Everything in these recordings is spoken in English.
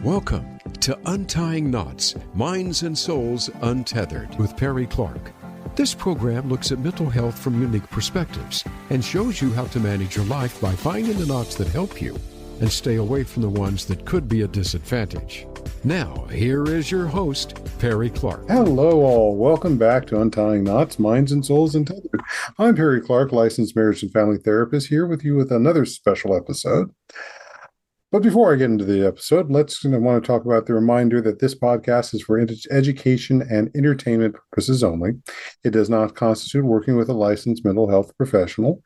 Welcome to Untying Knots, Minds and Souls Untethered with Perry Clark. This program looks at mental health from unique perspectives and shows you how to manage your life by finding the knots that help you and stay away from the ones that could be a disadvantage. Now, here is your host, Perry Clark. Hello all. Welcome back to Untying Knots, Minds and Souls Untethered. I'm Perry Clark, licensed marriage and family therapist, here with you with another special episode. But before I get into the episode, I want to talk about the reminder that this podcast is for education and entertainment purposes only. It does not constitute working with a licensed mental health professional,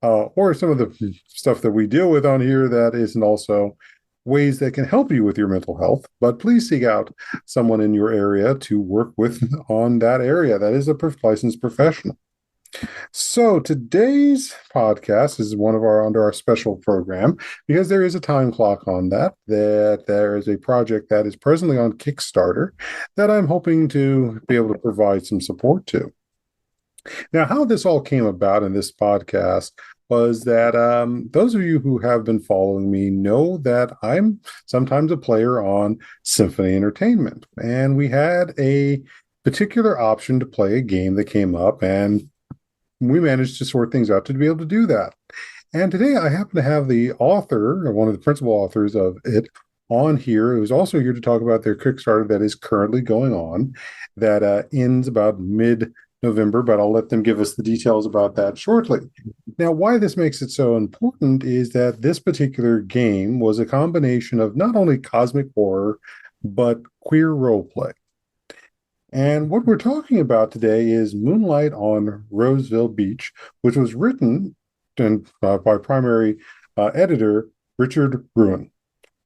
or some of the stuff that we deal with on here that isn't also ways that can help you with your mental health. But please seek out someone in your area to work with on that area that is a licensed professional. So today's podcast is under our special program because there is a time clock on that there is a project that is presently on Kickstarter that I'm hoping to be able to provide some support to. Now, how this all came about in this podcast was that those of you who have been following me know that I'm sometimes a player on Symphony Entertainment, and we had a particular option to play a game that came up, and we managed to sort things out to be able to do that. And today I happen to have the author, or one of the principal authors of it, on here, who's also here to talk about their Kickstarter that is currently going on, that ends about mid-November, but I'll let them give us the details about that shortly. Now, why this makes it so important is that this particular game was a combination of not only cosmic horror, but queer roleplay. And what we're talking about today is Moonlight on Roseville Beach, which was written by primary editor Richard Ruane.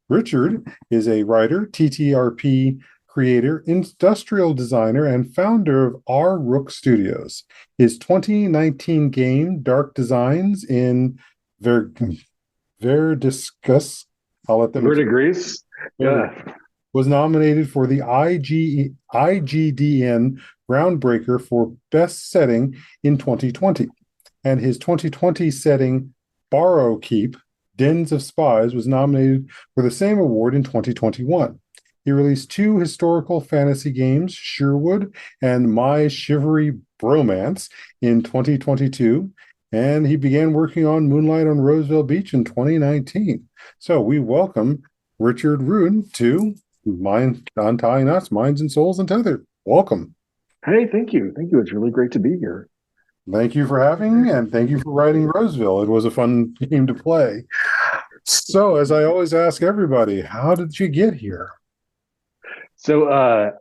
Richard is a writer, TTRPG creator, industrial designer, and founder of R. Rook Studios. His 2019 game, Dark Designs in Verdiscus, I'll let them... Verdigris? Yeah. Was nominated for the IGDN Groundbreaker for Best Setting in 2020. And his 2020 setting, Borrow Keep, Dens of Spies, was nominated for the same award in 2021. He released 2 historical fantasy games, Sherwood and My Shivery Bromance, in 2022. And he began working on Moonlight on Roseville Beach in 2019. So we welcome Richard Ruane to Untying Knots, Minds and Souls Untethered. Welcome. Hey, thank you. Thank you. It's really great to be here. Thank you for having me, and thank you for writing Roseville. It was a fun game to play. So, as I always ask everybody, how did you get here? So,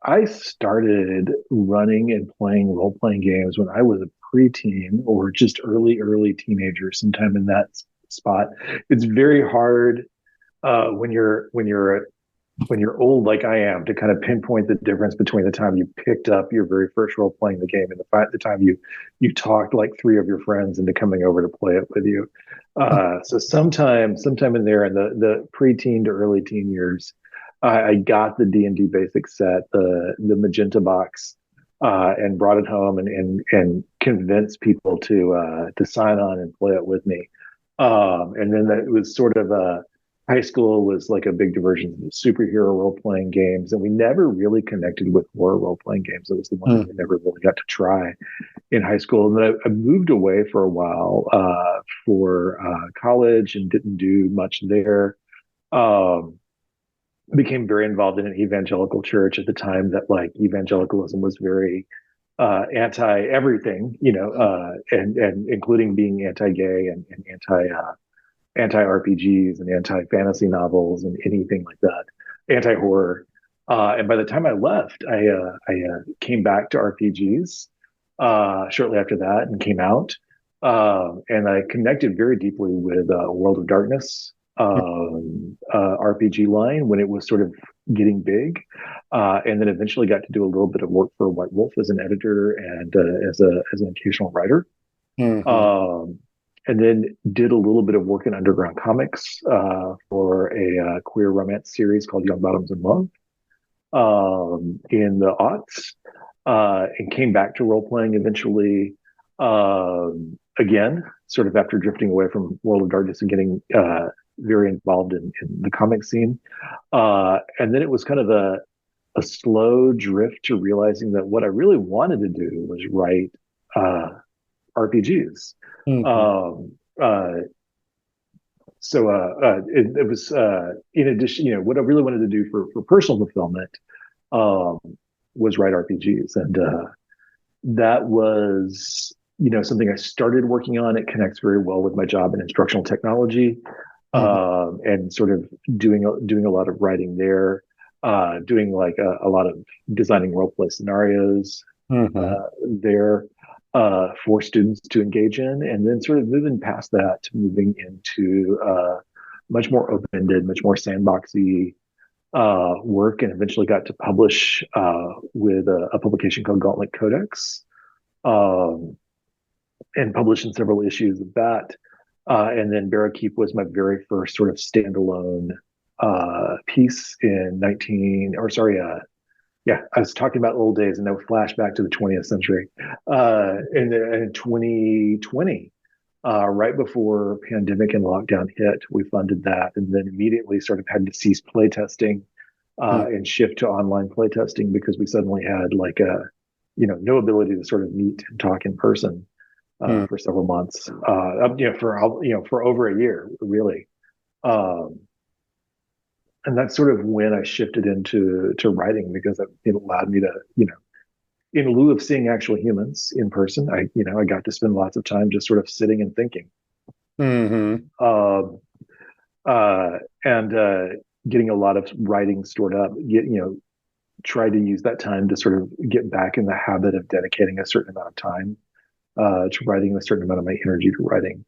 I started running and playing role-playing games when I was a preteen or just early teenager, sometime in that spot. It's very hard when you're old like I am to kind of pinpoint the difference between the time you picked up your very first role playing the game and the time you talked like 3 of your friends into coming over to play it with you. So sometime in there in the preteen to early teen years, I got the D&D basic set, the magenta box, and brought it home and convinced people to sign on and play it with me. And then it was sort of high school was like a big diversion of superhero role-playing games, and we never really connected with horror role-playing games. It was the one that we never really got to try in high school. And then I moved away for a while for college and didn't do much there. Became very involved in an evangelical church at the time that like evangelicalism was very anti-everything, and including being anti-gay and anti-RPGs and anti-fantasy novels and anything like that, anti-horror. And by the time I left, I came back to RPGs shortly after that and came out. And I connected very deeply with World of Darkness RPG line when it was sort of getting big. And then eventually got to do a little bit of work for White Wolf as an editor and as an occasional writer. Mm-hmm. And then did a little bit of work in Underground Comics for a queer romance series called Young Bottoms in Love in the aughts, and came back to role-playing eventually, again, sort of after drifting away from World of Darkness and getting very involved in the comic scene. And then it was kind of a slow drift to realizing that what I really wanted to do was write RPGs. Mhm. It was in addition, what I really wanted to do for personal fulfillment was write RPGs, and that was something I started working on. It connects very well with my job in instructional technology, and sort of doing a lot of writing there, doing like a lot of designing role play scenarios there for students to engage in, and then sort of moving past that to moving into much more open-ended, much more sandboxy work, and eventually got to publish with a publication called Gauntlet Codex, and published in several issues of that. And then Barrakeep was my very first sort of standalone piece in I was talking about old days, and now flashback to the 20th century. In 2020, right before pandemic and lockdown hit, we funded that, and then immediately sort of had to cease playtesting and shift to online playtesting because we suddenly had like no ability to sort of meet and talk in person for several months, for over a year, really. And that's sort of when I shifted into writing, because it allowed me to, in lieu of seeing actual humans in person, I got to spend lots of time just sort of sitting and thinking, and getting a lot of writing stored up. Try to use that time to sort of get back in the habit of dedicating a certain amount of time to writing, a certain amount of my energy to writing,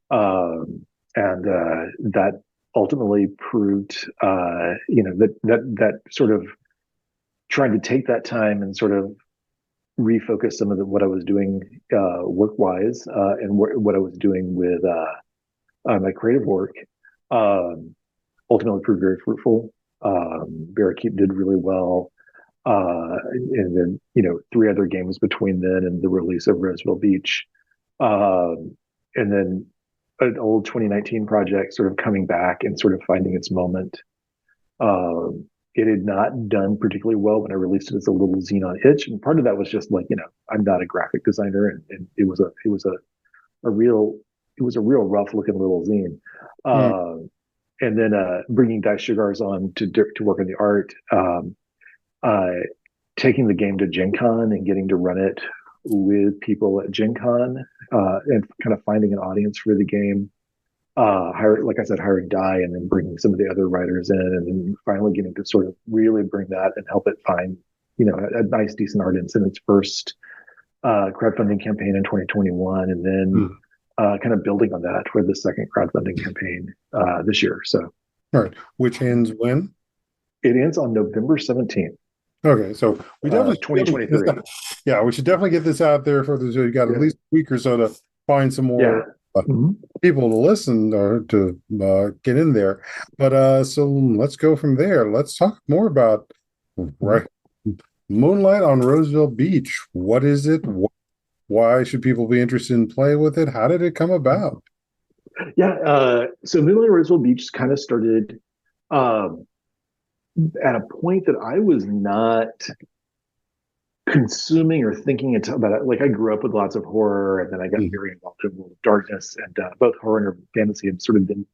and that ultimately proved, that sort of trying to take that time and sort of refocus some of what I was doing work-wise, and what I was doing with my creative work, ultimately proved very fruitful. Barrakeep did really well. And then, 3 other games between then and the release of Roseville Beach. And then an old 2019 project sort of coming back and sort of finding its moment. It had not done particularly well when I released it as a little zine on Itch, and part of that was just like, I'm not a graphic designer, and it was a real rough looking little zine. And then bringing Dice Cigars on to work on the art, taking the game to Gen Con and getting to run it with people at Gen Con, and kind of finding an audience for the game. Hiring Di, and then bringing some of the other writers in, and then finally getting to sort of really bring that and help it find, a nice, decent audience in its first crowdfunding campaign in 2021, and then kind of building on that for the second crowdfunding campaign this year. So, all right, which ends when? It ends on November 17th. Okay, so we definitely 2023. Yeah, we should definitely get this out there for the. You got at least a week or so to find some more people to listen or to get in there. But so let's go from there. Let's talk more about Moonlight on Roseville Beach. What is it? Why should people be interested in playing with it? How did it come about? Yeah, so Moonlight on Roseville Beach kind of started at a point that I was not consuming or thinking about it. Like, I grew up with lots of horror, and then I got very involved in World of Darkness, and both horror and fantasy have sort of been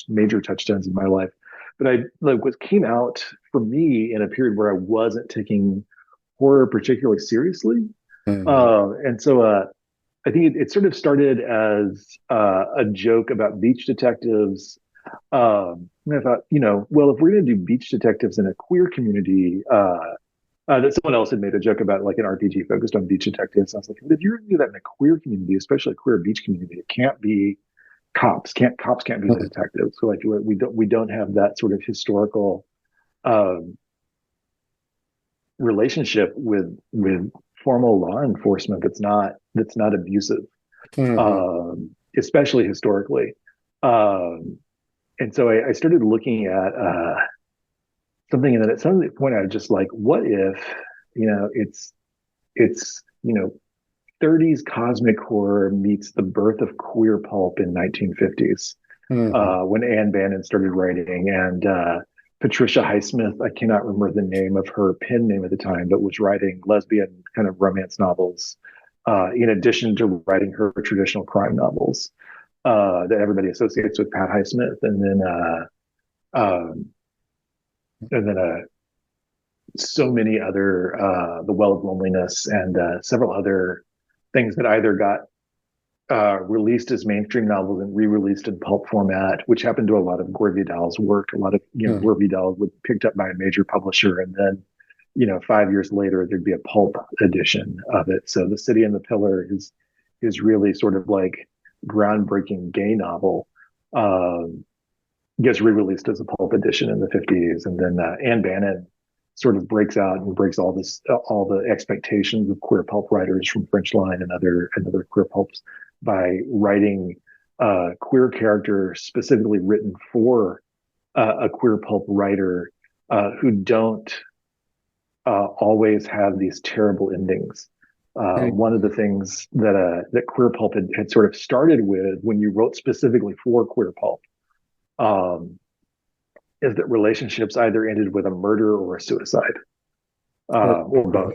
major touchstones in my life. But what came out for me in a period where I wasn't taking horror particularly seriously. And so I think it sort of started as a joke about beach detectives. And I thought, well, if we're going to do beach detectives in a queer community, that someone else had made a joke about, like an RPG focused on beach detectives. I was like, if you're going to do that in a queer community, especially a queer beach community, it can't be cops. Cops can't be the detectives. So like we don't have that sort of historical relationship with formal law enforcement that's not abusive, especially historically. And so I started looking at something, and then at some point I was just like, what if, it's 30s cosmic horror meets the birth of queer pulp in 1950s, when Anne Bannon started writing, and Patricia Highsmith, I cannot remember the name of her pen name at the time, but was writing lesbian kind of romance novels, in addition to writing her traditional crime novels that everybody associates with Pat Highsmith, and then so many other, The Well of Loneliness, and several other things that either got released as mainstream novels and re-released in pulp format, which happened to a lot of Gore Vidal's work. A lot of, Gore Vidal would be picked up by a major publisher, and then, 5 years later, there'd be a pulp edition of it. So The City and the Pillar is really sort of like groundbreaking gay novel, gets re-released as a pulp edition in the 50s. And then Anne Bannon sort of breaks out and breaks all the expectations of queer pulp writers from French Line and other queer pulps by writing queer characters specifically written for a queer pulp writer, who don't always have these terrible endings. One of the things that queer pulp had sort of started with, when you wrote specifically for queer pulp, is that relationships either ended with a murder or a suicide, or both.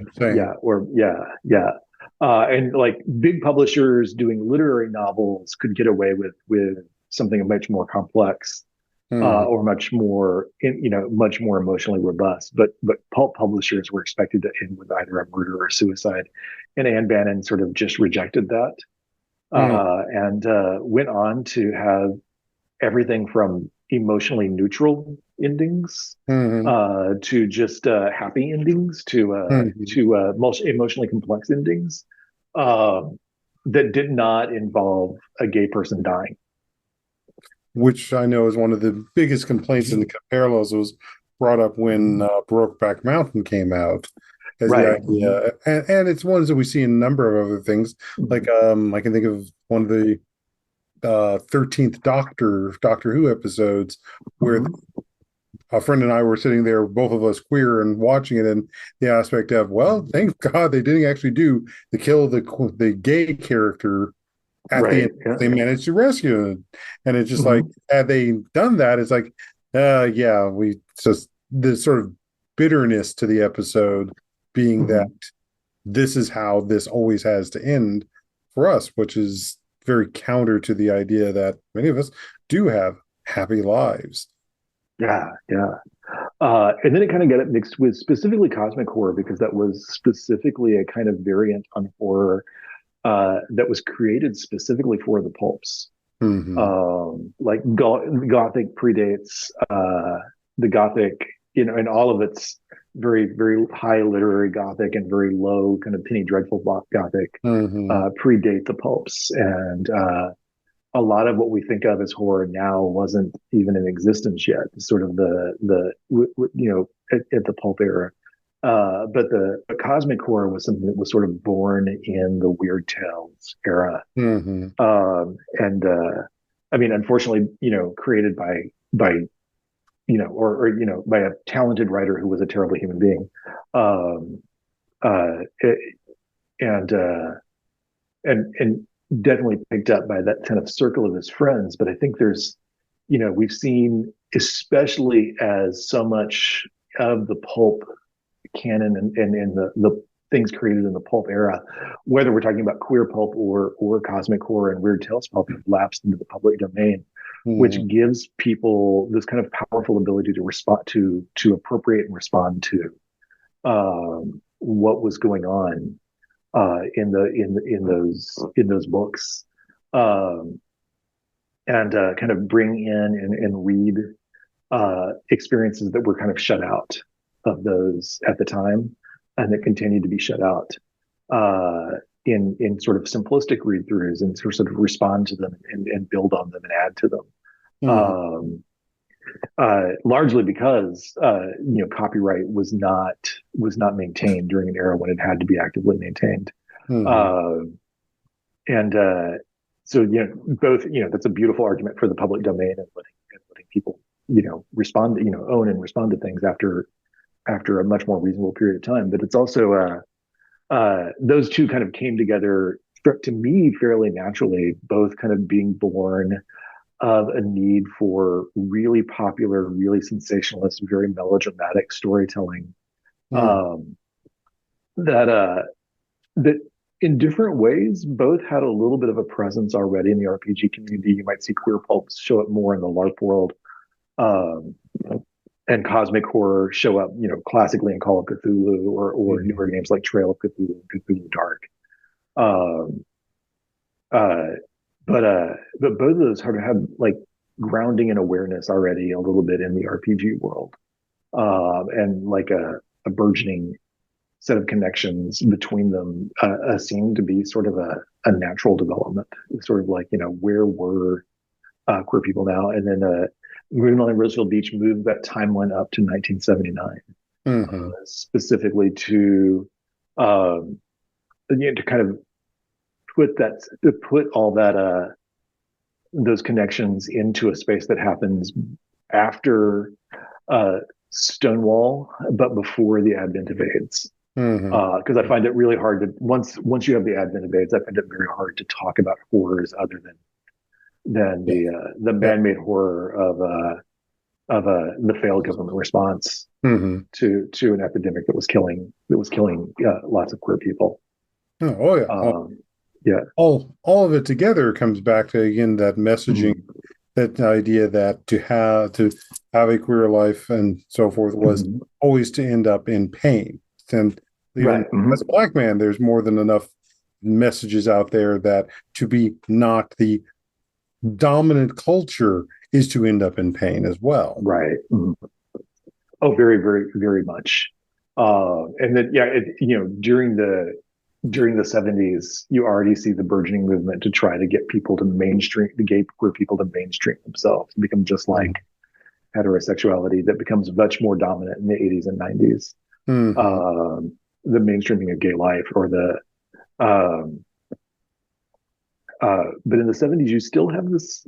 And like big publishers doing literary novels could get away with something much more complex, or much more emotionally robust. But pulp publishers were expected to end with either a murder or a suicide, and Anne Bannon sort of just rejected that, and went on to have everything from emotionally neutral endings to just happy endings to most emotionally complex endings that did not involve a gay person dying. Which I know is one of the biggest complaints in the parallels. Was brought up when Brokeback Mountain came out. As Right. the idea, and it's ones that we see in a number of other things. Like I can think of one of the 13th Doctor Who episodes where a friend and I were sitting there, both of us queer, and watching it, and the aspect of, well, thank God they didn't actually kill the gay character at the end. Yeah. They managed to rescue him, and it's just like, had they done that, it's like, we just the sort of bitterness to the episode being that this is how this always has to end for us, which is very counter to the idea that many of us do have happy lives. And then it kind of got mixed with specifically cosmic horror, because that was specifically a kind of variant on horror that was created specifically for the pulps. Like Gothic predates the Gothic, and all of its very, very high literary Gothic and very low kind of penny dreadful Gothic predate the pulps. And a lot of what we think of as horror now wasn't even in existence yet, sort of at the pulp era. But the cosmic horror was something that was sort of born in the Weird Tales era. I mean, unfortunately, created by by a talented writer who was a terrible human being. And definitely picked up by that kind of circle of his friends. But I think there's, we've seen, especially as so much of the pulp canon and the things created in the pulp era, whether we're talking about queer pulp or cosmic horror and Weird Tales pulp, have lapsed into the public domain, which gives people this kind of powerful ability to respond to appropriate and respond to what was going on in those books, and kind of bring in and read experiences that were kind of shut out of those at the time, and that continued to be shut out in sort of simplistic read-throughs, and sort of respond to them and build on them and add to them. Largely because copyright was not maintained during an era when it had to be actively maintained. So both, that's a beautiful argument for the public domain and letting people respond, own and respond to things after a much more reasonable period of time. But it's also those two kind of came together to me fairly naturally, both kind of being born of a need for really popular, really sensationalist, very melodramatic storytelling. Um, that that in different ways both had a little bit of a presence already in the RPG community. You might see queer pulps show up more in the LARP world, um, and cosmic horror show up, classically in Call of Cthulhu or newer games like Trail of Cthulhu and Cthulhu Dark. Um, uh, but both of those had like grounding and awareness already a little bit in the RPG world, and like a burgeoning set of connections between them seemed to be sort of a natural development. Sort of like, where were queer people now? And then Moonlight and Roseville Beach moved that timeline up to 1979, specifically to to kind of put all that those connections into a space that happens after Stonewall, but before the advent of AIDS. Because I find it really hard to once you have the advent of AIDS, I find it very hard to talk about horrors other than the man-made horror of the failed government response to an epidemic that was killing lots of queer people. Oh yeah. All of it together comes back to, again, that messaging, that idea that to have a queer life and so forth was always to end up in pain. And even as a Black man, there's more than enough messages out there that to be not the dominant culture is to end up in pain as well. Right. Oh, very, very, very much. And then, during the 70s, you already see the burgeoning movement to try to get people to gay queer people to mainstream themselves, to become just like heterosexuality that becomes much more dominant in the 80s and 90s. The mainstreaming of gay life, or but in the 70s, you still have this,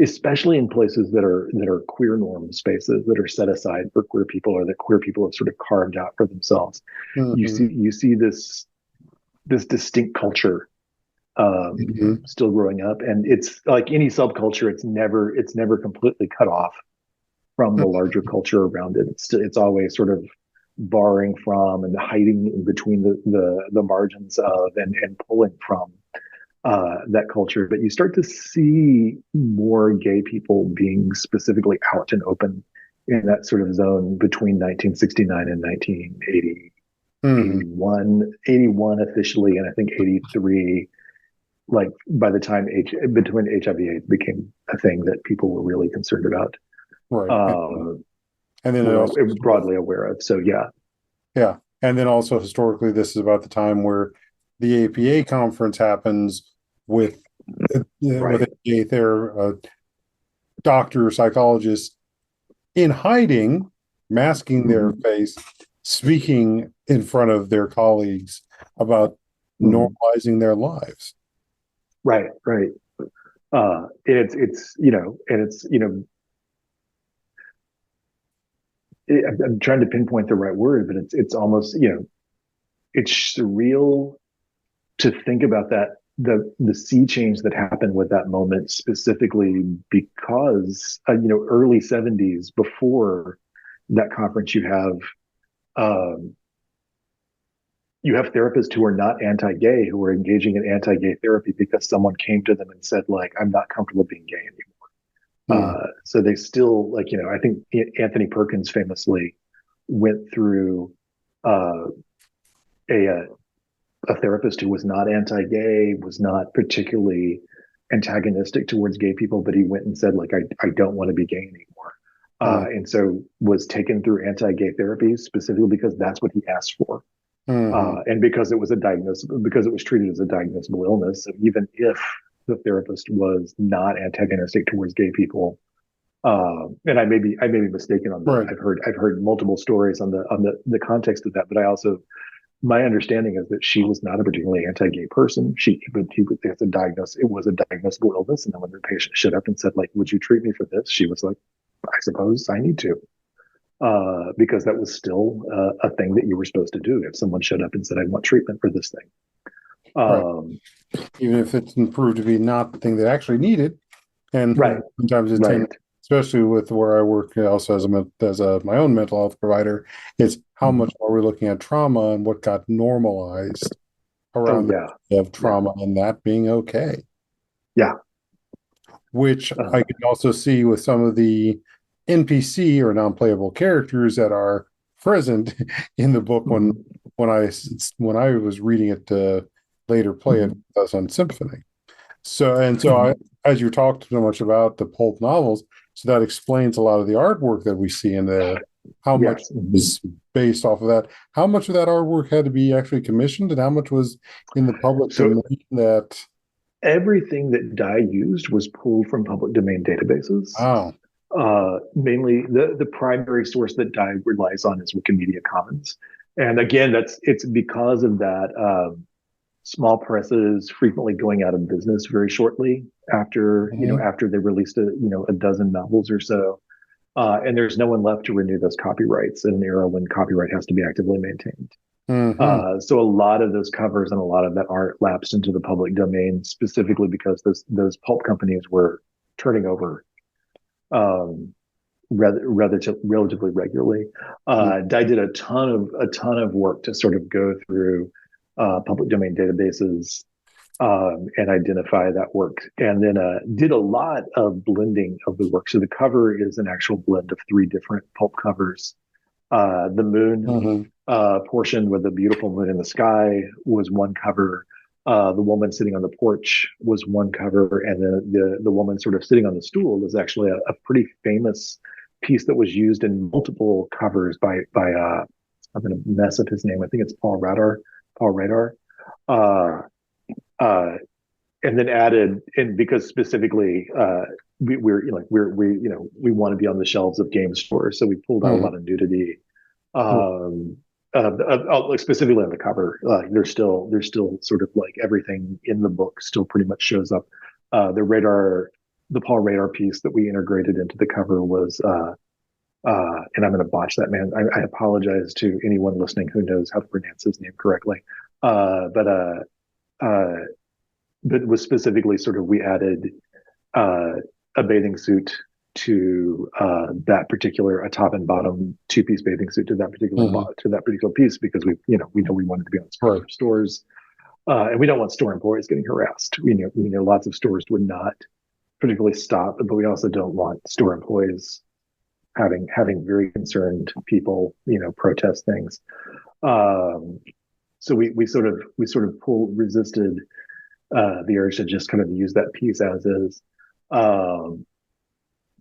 especially in places that are queer norm spaces that are set aside for queer people, or that queer people have sort of carved out for themselves. You see this distinct culture still growing up, and it's like any subculture, it's never completely cut off from the larger culture around it. It's always sort of borrowing from and hiding in between the margins of and pulling from that culture. But you start to see more gay people being specifically out and open in that sort of zone between 1969 and 1980. 81 officially, and I think 83, like by the time between HIV/AIDS became a thing that people were really concerned about, and then it was broadly aware of. So yeah, and then also historically, this is about the time where the APA conference happens with a gay doctor, psychologist in hiding, masking their face, speaking in front of their colleagues about normalizing their lives. Right. I'm trying to pinpoint the right word, but it's almost, it's surreal to think about that, the sea change that happened with that moment, specifically because, early 70s, before that conference, you have therapists who are not anti-gay, who are engaging in anti-gay therapy because someone came to them and said, like, I'm not comfortable being gay anymore. So they still, I think Anthony Perkins famously went through a therapist who was not anti-gay, was not particularly antagonistic towards gay people, but he went and said, like, I don't want to be gay anymore. And so was taken through anti-gay therapy specifically because that's what he asked for. And because it was because it was treated as a diagnosable illness. So even if the therapist was not antagonistic towards gay people, and I may be mistaken on that. Right. I've heard multiple stories on the context of that, but my understanding is that she was not a particularly anti-gay person. It was a diagnosable illness. And then when the patient showed up and said, like, would you treat me for this? She was like, I suppose I need to. because that was still a thing that you were supposed to do if someone showed up and said, I want treatment for this thing. Right. Even if it's proved to be not the thing they actually needed. And Right. sometimes it's Right. especially with where I work also as my own mental health provider, it's how much are we looking at trauma and what got normalized around the idea of trauma and that being okay. Yeah. Which I can also see with some of the NPC or non-playable characters that are present in the book when I was reading it to later play it with us on Symphony. So as you talked so much about the pulp novels, so that explains a lot of the artwork that we see in there. How much is based off of that? How much of that artwork had to be actually commissioned, and how much was in the public domain? That everything that Dye used was pulled from public domain databases. Wow. Mainly, the primary source that Dye relies on is Wikimedia Commons, and again, it's because of that. Small presses frequently going out of business very shortly after after they released a dozen novels or so, and there's no one left to renew those copyrights in an era when copyright has to be actively maintained. So a lot of those covers and a lot of that art lapsed into the public domain specifically because those pulp companies were turning over relatively regularly. I did a ton of work to sort of go through public domain databases and identify that work, and then did a lot of blending of the work. So the cover is an actual blend of 3 different pulp covers. The moon portion with the beautiful moon in the sky was one cover. The woman sitting on the porch was one cover, and then the woman sort of sitting on the stool was actually a pretty famous piece that was used in multiple covers by I'm going to mess up his name. I think it's Paul Radar. And then added, and because specifically we want to be on the shelves of game stores, so we pulled out a lot of nudity. Specifically on the cover, there's still sort of like everything in the book still pretty much shows up. The Paul Radar piece that we integrated into the cover was, and I'm going to botch that, man. I apologize to anyone listening who knows how to pronounce his name correctly. But it was specifically sort of, we added a bathing suit to that particular, a top and bottom 2-piece bathing suit to that particular piece, because we know we wanted to be on stores, and we don't want store employees getting harassed. We know lots of stores would not particularly stop, but we also don't want store employees having very concerned people protest things. So we sort of resisted the urge to just kind of use that piece as is.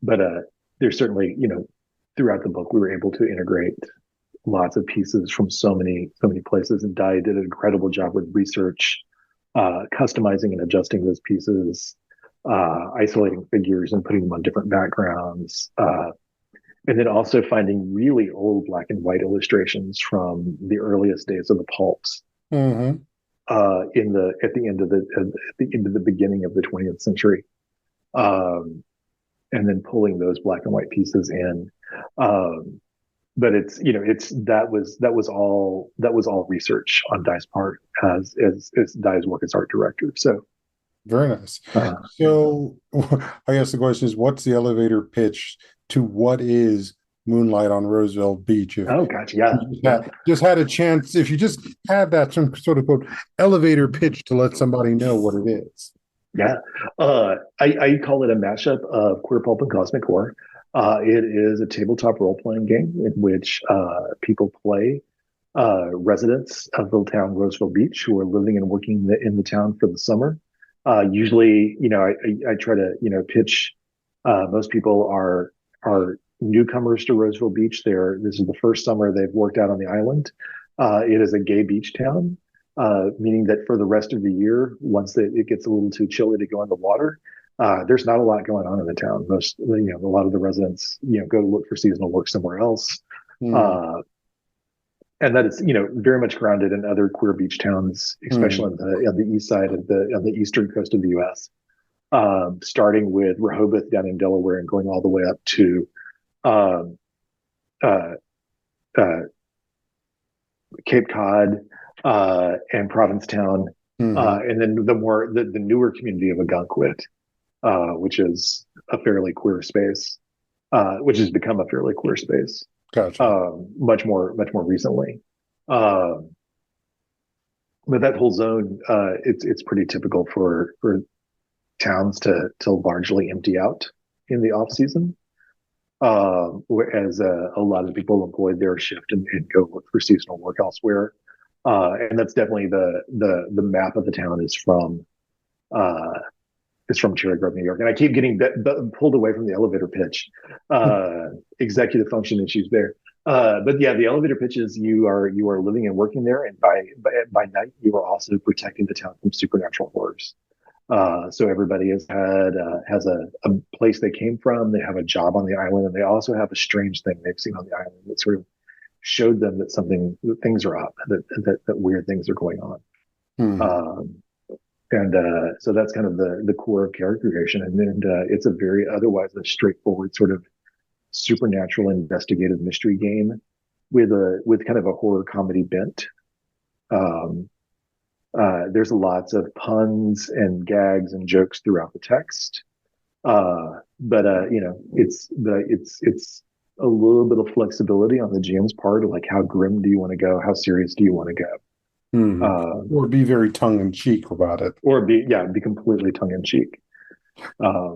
But there's certainly, throughout the book, we were able to integrate lots of pieces from so many places, and Dye did an incredible job with research, customizing and adjusting those pieces, isolating figures and putting them on different backgrounds, and then also finding really old black and white illustrations from the earliest days of the pulps, at the end of the beginning of the 20th century. And then pulling those black and white pieces in, but that was all research on Dye's part as Dye's work as art director. So very nice. So I guess the question is, what's the elevator pitch to what is Moonlight on Roseville Beach? Just had a chance, if you just had that some sort of quote elevator pitch to let somebody know what it is. Yeah, I call it a mashup of queer pulp and cosmic horror. It is a tabletop role-playing game in which people play residents of the town Roseville Beach who are living and working in the town for the summer. Usually, I try to pitch. Most people are newcomers to Roseville Beach. This is the first summer they've worked out on the island. It is a gay beach town. Meaning that for the rest of the year, once it gets a little too chilly to go in the water, there's not a lot going on in the town. A lot of the residents, go to look for seasonal work somewhere else. And that is, very much grounded in other queer beach towns, especially on the east side on the eastern coast of the U.S., starting with Rehoboth down in Delaware and going all the way up to uh, uh, Cape Cod, and Provincetown, and then the newer community of Ogunquit, which is a fairly queer space, which has become a fairly queer space, Gotcha. much more recently. But that whole zone, it's pretty typical for towns to largely empty out in the off season, whereas a lot of people employed their shift and go look for seasonal work elsewhere. And that's definitely the map of the town uh, is from Cherry Grove, New York. And I keep getting pulled away from the elevator pitch, executive function issues there. But yeah, the elevator pitch is you are living and working there, and by night you are also protecting the town from supernatural horrors. So everybody has a place they came from. They have a job on the island, and they also have a strange thing they've seen on the island that sort of showed them that things are up, that weird things are going on. And so that's kind of the core of character creation, and it's otherwise a straightforward sort of supernatural investigative mystery game with kind of a horror comedy bent. There's lots of puns and gags and jokes throughout the text, but it's a little bit of flexibility on the GM's part, like how grim do you want to go, how serious do you want to go, or be very tongue-in-cheek about it, or be completely tongue-in-cheek,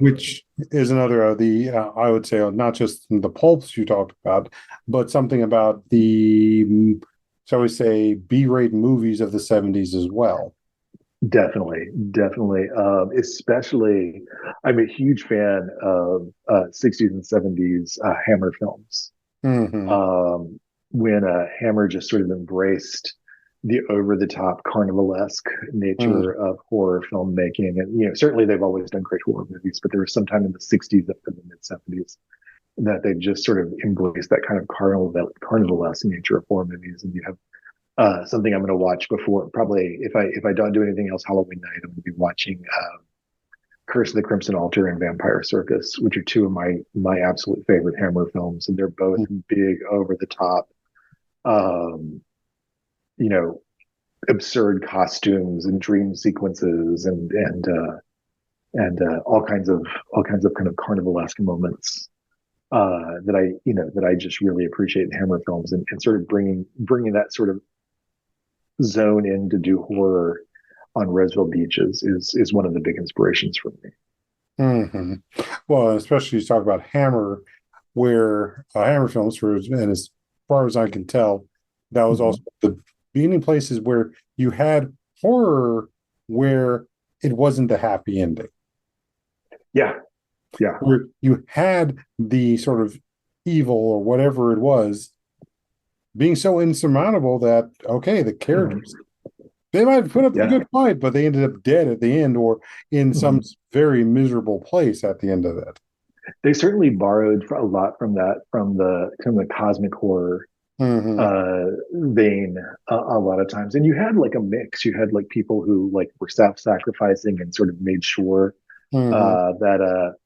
which is another of the I would say not just the pulps you talked about, but something about the shall we say B-rate movies of the 70s as well. Definitely. Especially, I'm a huge fan of 60s and 70s Hammer films. When Hammer just sort of embraced the over-the-top carnivalesque nature of horror filmmaking, and certainly they've always done great horror movies, but there was some time in the 60s up to the mid 70s that they just sort of embraced that kind of carnivalesque nature of horror movies. And you have something I'm going to watch before, probably if I don't do anything else Halloween night, I'm going to be watching Curse of the Crimson Altar and Vampire Circus, which are two of my absolute favorite Hammer films, and they're both big, over the top, absurd costumes and dream sequences and all kinds of kind of carnivalesque moments that I just really appreciate in Hammer films, and sort of bringing that sort of zone in to do horror on Roseville Beach is one of the big inspirations for me. Well, especially you talk about Hammer, where Hammer films, and as far as I can tell, that was also the beginning places where you had horror where it wasn't the happy ending. Yeah. Where you had the sort of evil or whatever it was being so insurmountable that, okay, the characters, they might put up a good fight, but they ended up dead at the end or in some very miserable place at the end of it. They certainly borrowed a lot from that, from the cosmic horror vein a lot of times. And you had like a mix. You had like people who like were self-sacrificing and sort of made sure that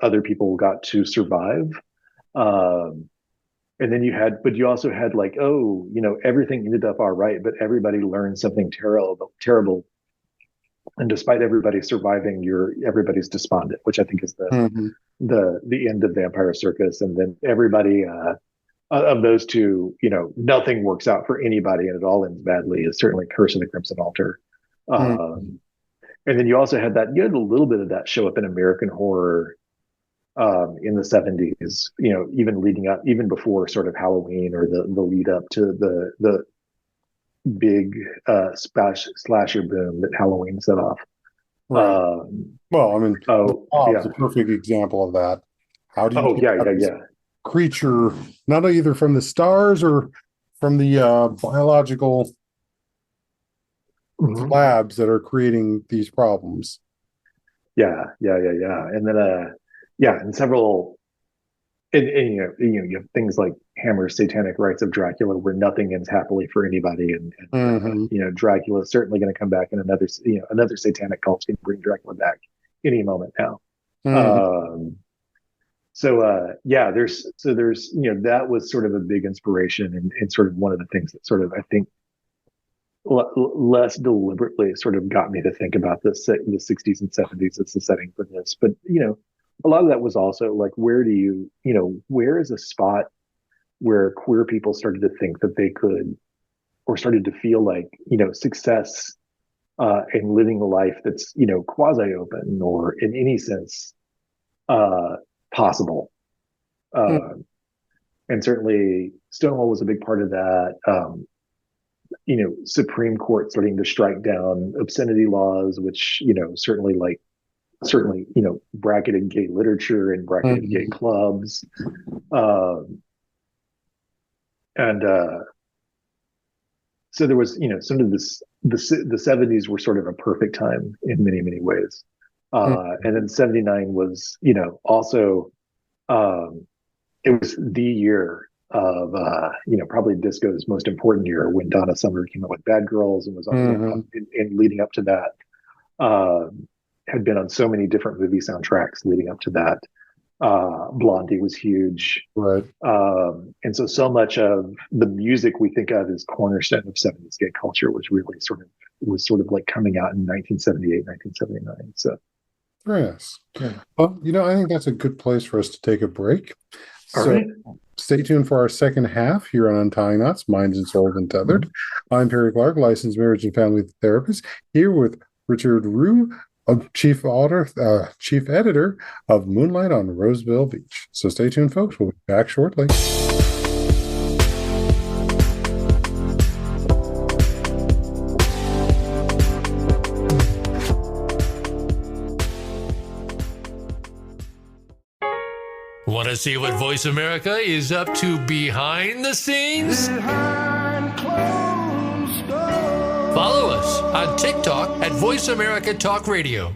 other people got to survive. And then you also had like, everything ended up all right, but everybody learned something terrible. And despite everybody surviving, everybody's despondent, which I think is the end of Vampire Circus. And then everybody of those two, nothing works out for anybody and it all ends badly, is certainly Curse of the Crimson Altar. And then you also had a little bit of that show up in American horror in the 70s, even leading up, even before sort of Halloween or the lead up to the big slasher boom that Halloween set off. Right. Well, I mean, it's a perfect example of that. How do you creature not either from the stars or from the biological labs that are creating these problems? And then and several, and you have things like Hammer's Satanic Rites of Dracula, where nothing ends happily for anybody, and Dracula is certainly going to come back, and another satanic cult's going to bring Dracula back any moment now. there's that was sort of a big inspiration and sort of one of the things that sort of I think less deliberately sort of got me to think about the 60s and 70s as the setting for this. But a lot of that was also like, where is a spot where queer people started to think that they could, or started to feel like success and living a life that's quasi open or in any sense possible. And certainly Stonewall was a big part of that. Supreme Court starting to strike down obscenity laws, which certainly bracketed gay literature and bracketed gay clubs, so there was some of this. The 70s were sort of a perfect time in many ways, and then 79 was also it was the year of probably disco's most important year, when Donna Summer came out with Bad Girls, and was also in leading up to that had been on so many different movie soundtracks leading up to that. Blondie was huge, right? And so much of the music we think of as cornerstone of 70s gay culture was really sort of like coming out in 1978, 1979. So yes. Well, I think that's a good place for us to take a break. All So right. Stay tuned for our second half here on Untying Knots, Minds and Souls Untethered. I'm Perry Clark, licensed marriage and family therapist, here with Richard Ruane, chief editor of Moonlight on Roseville Beach. So stay tuned, folks. We'll be back shortly. Want to see what Voice America is up to behind the scenes? Follow us on TikTok at Voice America Talk Radio.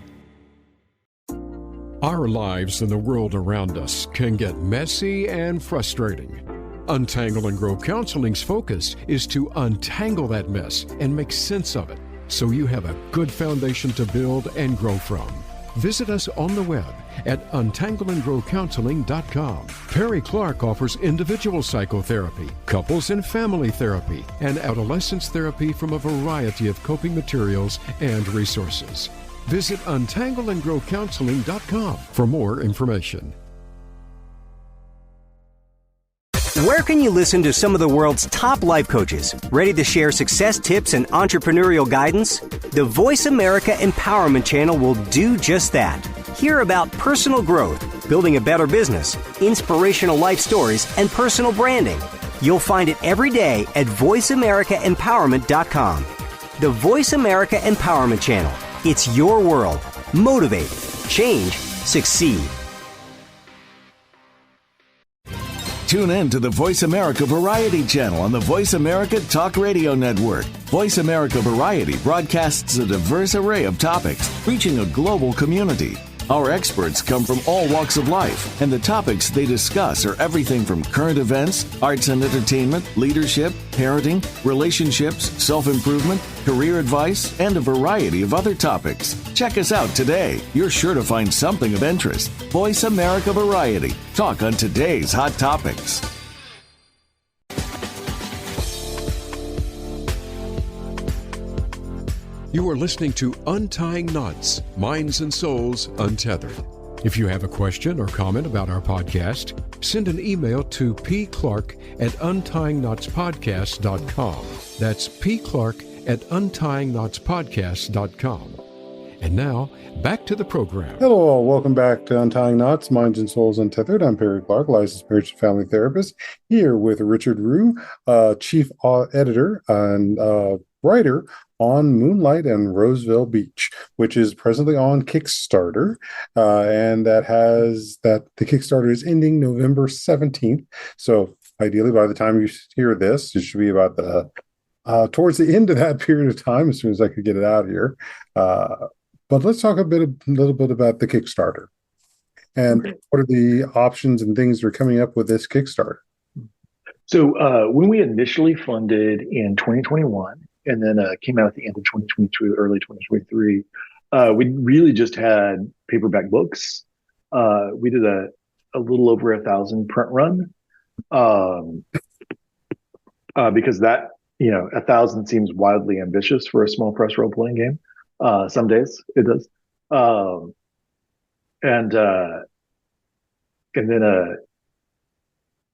Our lives and the world around us can get messy and frustrating. Untangle and Grow Counseling's focus is to untangle that mess and make sense of it, so you have a good foundation to build and grow from. Visit us on the web at untangleandgrowcounseling.com. Perry Clark offers individual psychotherapy, couples and family therapy, and adolescence therapy from a variety of coping materials and resources. Visit untangleandgrowcounseling.com for more information. Where can you listen to some of the world's top life coaches, ready to share success tips and entrepreneurial guidance? The Voice America Empowerment Channel will do just that. Hear about personal growth, building a better business, inspirational life stories, and personal branding. You'll find it every day at voiceamericaempowerment.com. The Voice America Empowerment Channel. It's your world. Motivate, change, succeed. Tune in to the Voice America Variety channel on the Voice America Talk Radio Network. Voice America Variety broadcasts a diverse array of topics, reaching a global community. Our experts come from all walks of life, and the topics they discuss are everything from current events, arts and entertainment, leadership, parenting, relationships, self-improvement, career advice, and a variety of other topics. Check us out today. You're sure to find something of interest. Voice America Variety. Talk on today's hot topics. You are listening to Untying Knots, Minds and Souls Untethered. If you have a question or comment about our podcast, send an email to pclark@untyingknotspodcast.com. That's pclark@untyingknotspodcast.com. And now, back to the program. Hello all, welcome back to Untying Knots, Minds and Souls Untethered. I'm Perry Clark, licensed marriage and family therapist, here with Richard Ruane, chief editor and writer on Moonlight and Roseville Beach, which is presently on Kickstarter, and the Kickstarter is ending November 17th. So ideally, by the time you hear this, it should be about towards the end of that period of time, as soon as I could get it out here. But let's talk a little bit about the Kickstarter and what are the options and things that are coming up with this Kickstarter. So when we initially funded in 2021, and then came out at the end of 2022, early 2023, we really just had paperback books. We did a a little over 1,000 print run, because that 1,000 seems wildly ambitious for a small press role playing game. Some days it does, and then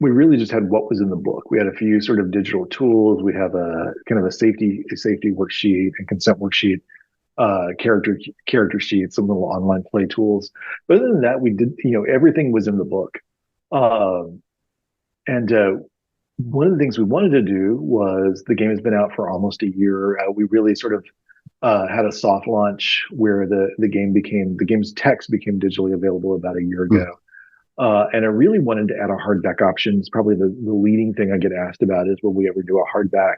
we really just had what was in the book. We had a few sort of digital tools. We have a kind of a safety worksheet and consent worksheet, character sheets, some little online play tools. But other than that, we did, everything was in the book. And one of the things we wanted to do was, the game has been out for almost a year. We really sort of had a soft launch where the game's text became digitally available about a year ago. And I really wanted to add a hardback option. It's probably the leading thing I get asked about is, will we ever do a hardback?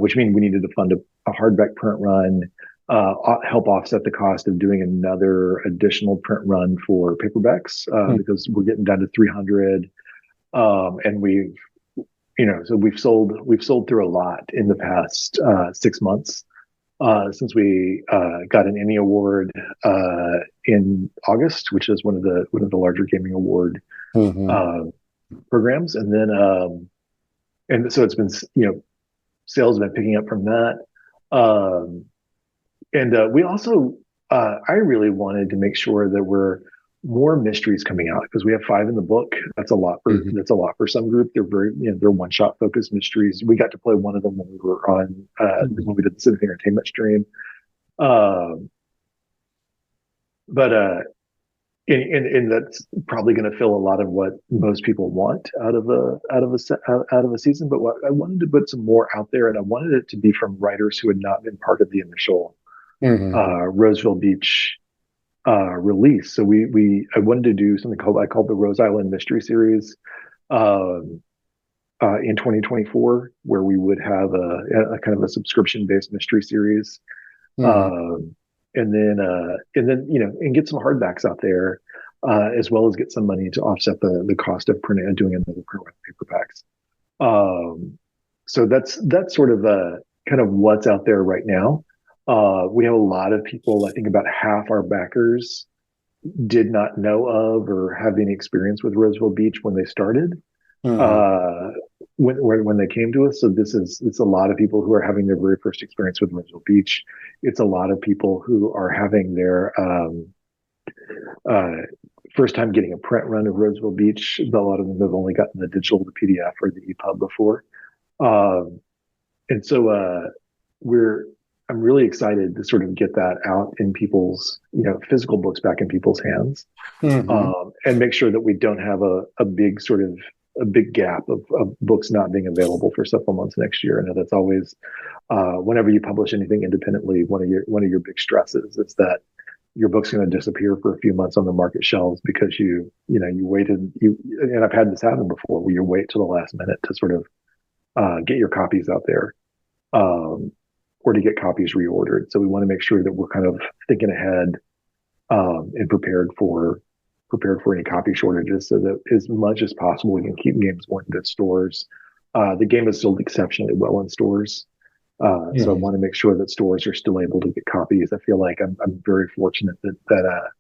Which means we needed to fund a hardback print run, help offset the cost of doing another additional print run for paperbacks, because we're getting down to 300. And we've sold through a lot in the past 6 months. Since we got an Emmy Award in August, which is one of the larger gaming award programs, and then and so it's been, sales have been picking up from that, and we also I really wanted to make sure that we're more mysteries coming out, because we have 5 in the book. That's a lot for some group. They're very, they're one-shot focused mysteries. We got to play one of them when we were on when we did the Symphony Entertainment stream. But that's probably going to fill a lot of what most people want out of a season. But what I wanted to put some more out there, and I wanted it to be from writers who had not been part of the initial Roseville Beach release. So I wanted to do something called the Rose Island Mystery Series in 2024, where we would have a kind of a subscription-based mystery series, and then get some hardbacks out there, as well as get some money to offset the cost of printing and doing another print run paperbacks. So that's sort of kind of what's out there right now. We have a lot of people. I think about half our backers did not know of or have any experience with Roseville Beach when they started, when they came to us. So it's a lot of people who are having their very first experience with Roseville Beach. It's a lot of people who are having their first time getting a print run of Roseville Beach. A lot of them have only gotten the digital, the PDF, or the EPUB before. And so I'm really excited to sort of get that out in people's, physical books back in people's hands, and make sure that we don't have a big gap of books not being available for several months next year. I know that's always, whenever you publish anything independently, one of your big stresses is that your book's going to disappear for a few months on the market shelves because you waited. And I've had this happen before, where you wait till the last minute to sort of get your copies out there. Or to get copies reordered. So we want to make sure that we're kind of thinking ahead, and prepared for any copy shortages, so that as much as possible we can keep games going to stores. The game is sold exceptionally well in stores, so I want to make sure that stores are still able to get copies. I feel like I'm very fortunate that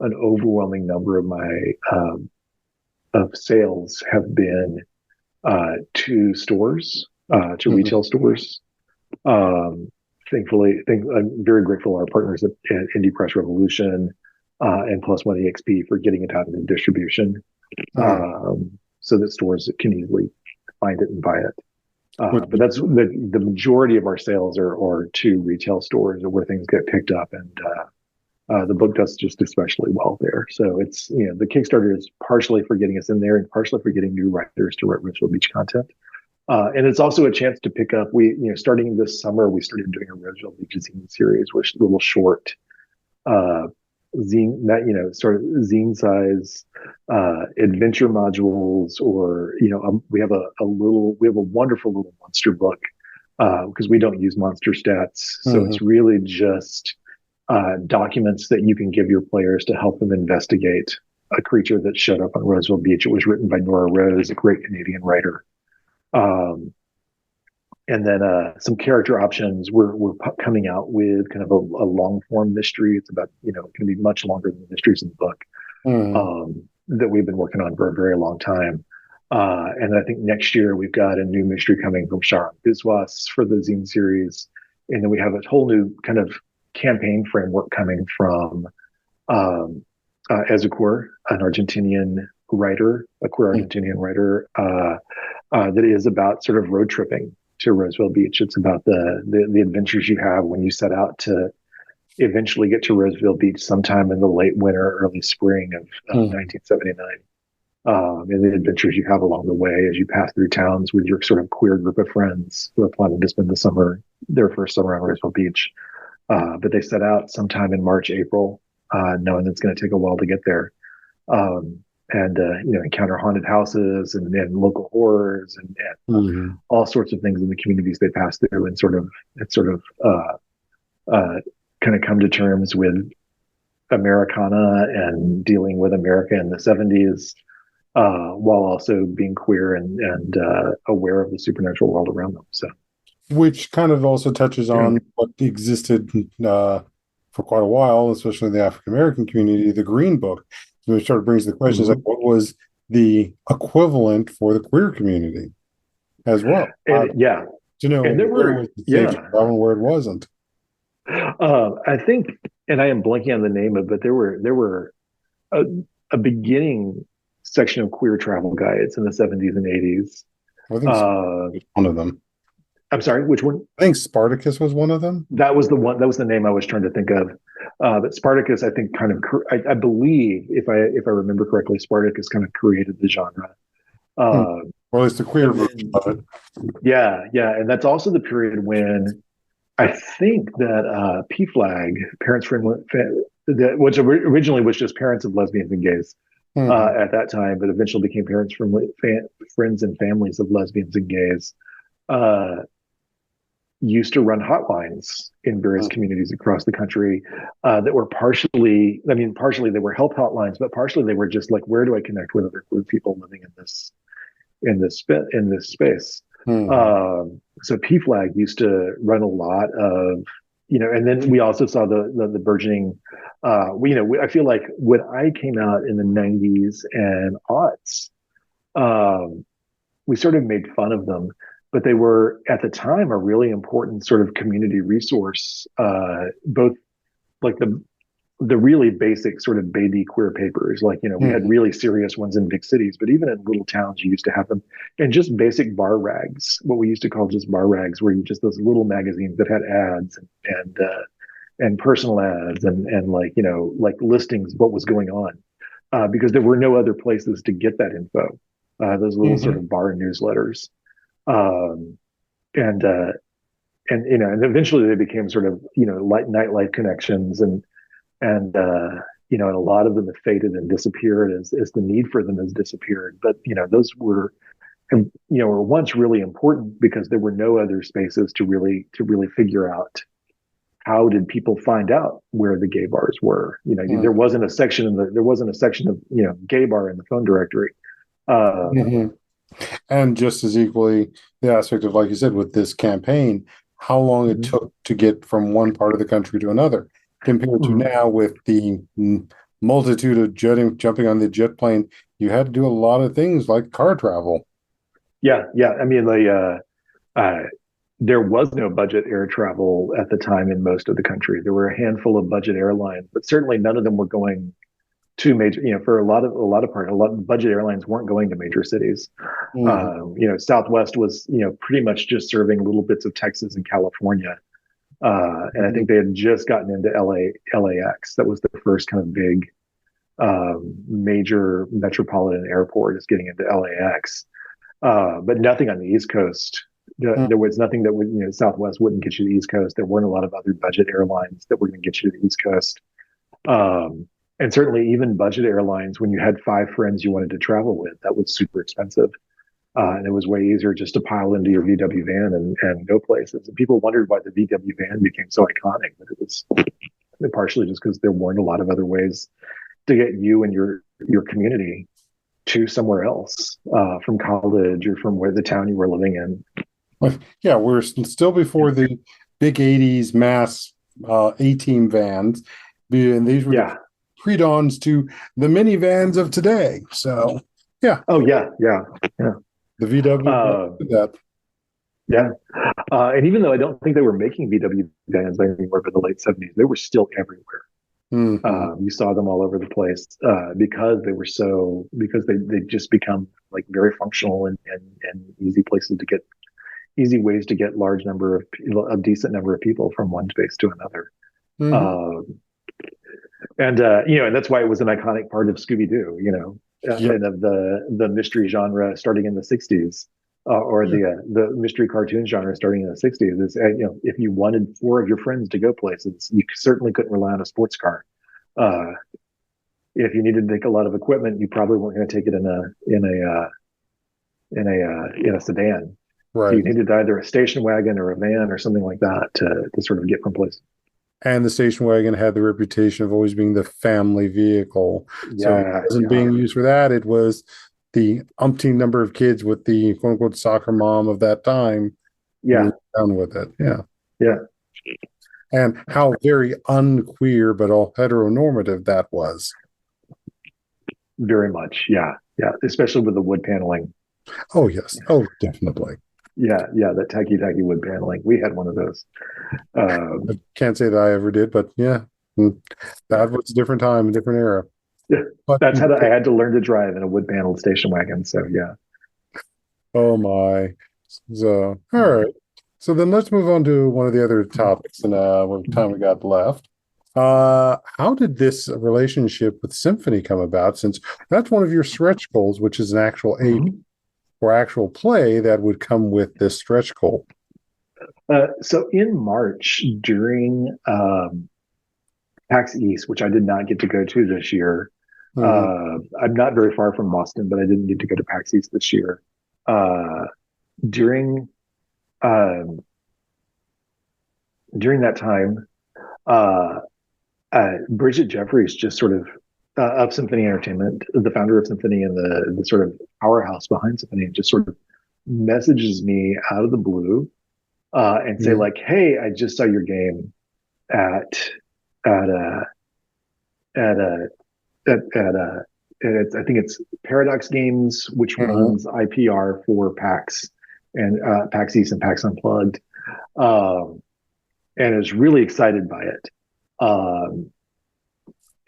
an overwhelming number of my of sales have been to stores, to retail stores. Thankfully, I'm very grateful to our partners at Indie Press Revolution and Plus One EXP for getting it out into distribution, so that stores can easily find it and buy it. But that's the majority of our sales are to retail stores, where things get picked up, and the book does just especially well there. So it's, the Kickstarter is partially for getting us in there and partially for getting new writers to write Roseville Beach content. And it's also a chance to pick up. Starting this summer, we started doing a Roseville Beach zine series, which little short zine, sort of zine size adventure modules, or we have a wonderful little monster book, because we don't use monster stats, so it's really just documents that you can give your players to help them investigate a creature that showed up on Roseville Beach. It was written by Nora Rose, a great Canadian writer. And then some character options. We're coming out with kind of a long form mystery. It's about, it can be much longer than the mysteries in the book. that we've been working on for a very long time. And I think next year we've got a new mystery coming from Sharon Biswas for the zine series. And then we have a whole new kind of campaign framework coming from Ezequiel, an Argentinian writer, a queer Argentinian writer, that is about sort of road tripping to Roseville Beach. It's about the adventures you have when you set out to eventually get to Roseville Beach sometime in the late winter, early spring of 1979. And the adventures you have along the way as you pass through towns with your sort of queer group of friends who are planning to spend their first summer on Roseville Beach. But they set out sometime in March, April, knowing that it's going to take a while to get there. And encounter haunted houses and local horrors and all sorts of things in the communities they pass through, and kind of come to terms with Americana and dealing with America in the 70s, while also being queer and aware of the supernatural world around them. So, which kind of also touches on what existed for quite a while, especially in the African American community, the Green Book. So it sort of brings the questions like, what was the equivalent for the queer community as well? And there were where it wasn't. I think, and I am blanking on the name of it, but there were a beginning section of queer travel guides in the 70s and 80s. I think one of them. I'm sorry, which one? I think Spartacus was one of them. That was the one. That was the name I was trying to think of. But Spartacus, I think, I believe, if I remember correctly, Spartacus kind of created the genre. Or at least the queer version of it. Yeah, and that's also the period when I think that PFLAG, Parents Friendly, which originally was just Parents of Lesbians and Gays at that time, but eventually became Parents Friendly, Friends and Families of Lesbians and Gays, used to run hotlines in various communities across the country that were partially they were health hotlines, but partially they were just like, where do I connect with other queer people living in this space? So PFLAG used to run a lot of, and then we also saw the burgeoning, I feel like when I came out in the 90s and aughts, we sort of made fun of them, but they were at the time a really important sort of community resource, both like the really basic sort of baby queer papers, like, we had really serious ones in big cities, but even in little towns, you used to have them, and just basic bar rags, what we used to call just bar rags, where you just those little magazines that had ads and personal ads and like listings of what was going on, because there were no other places to get that info. Those little sort of bar newsletters, and eventually they became sort of nightlife connections and a lot of them have faded and disappeared as the need for them has disappeared. But those were once really important because there were no other spaces to really figure out how did people find out where the gay bars were. There wasn't a section of gay bar in the phone directory. And just as equally, the aspect of, like you said, with this campaign, how long it took to get from one part of the country to another, compared to now with the multitude of jumping on the jet plane. You had to do a lot of things like car travel. Yeah. I mean, there was no budget air travel at the time in most of the country. There were a handful of budget airlines, but certainly none of them were going to major, for a lot of budget airlines weren't going to major cities. Southwest was, pretty much just serving little bits of Texas and California. And I think they had just gotten into LAX. That was the first kind of big, major metropolitan airport is getting into LAX. But nothing on the East Coast. There was nothing that would, Southwest wouldn't get you to the East Coast. There weren't a lot of other budget airlines that were going to get you to the East Coast. And certainly even budget airlines, when you had 5 friends you wanted to travel with, that was super expensive. And it was way easier just to pile into your VW van and go places. And people wondered why the VW van became so iconic, but it was partially just because there weren't a lot of other ways to get you and your community to somewhere else, from college or from where the town you were living in. Yeah, we're still before the big 80s mass A-team vans. And these were the pre-dawns to the minivans of today. So, yeah. Oh yeah. The VW did that. Yeah. And even though I don't think they were making VW vans anymore for the late 70s, they were still everywhere. You saw them all over the place because they just become like very functional and easy places to get, easy ways to get a decent number of people from one space to another. And that's why it was an iconic part of Scooby-Doo, and of the mystery genre starting in the 60s. Or the mystery cartoon genre starting in the 60s is, if you wanted 4 of your friends to go places, you certainly couldn't rely on a sports car. If you needed to take a lot of equipment, you probably weren't going to take it in a sedan. Right. So you needed either a station wagon or a van or something like that to sort of get from place. And the station wagon had the reputation of always being the family vehicle. So it wasn't being used for that. It was the umpteen number of kids with the quote unquote soccer mom of that time. Yeah. Down with it. Yeah. Yeah. And how very unqueer, but all heteronormative that was. Very much. Yeah. Yeah. Especially with the wood paneling. Oh, yes. Oh, definitely. Yeah. Yeah. That tacky wood paneling. We had one of those. I can't say that I ever did, but yeah, that was a different time, a different era. Yeah, but that's how I had to learn to drive in a wood paneled station wagon. So yeah. Oh my. So all right. So then let's move on to one of the other topics and what time we got left. How did this relationship with Symphony come about? Since that's one of your stretch goals, which is an actual aid or actual play that would come with this stretch goal. So in March during PAX East, which I did not get to go to this year. I'm not very far from Boston, but I didn't get to go to PAX East this year. During that time, Bridget Jeffries just sort of Symphony Entertainment, the founder of Symphony and the sort of powerhouse behind Symphony, just sort of messages me out of the blue and say like, "Hey, I just saw your game I think it's Paradox Games, which runs IPR for PAX and PAX East and PAX Unplugged, and is really excited by it.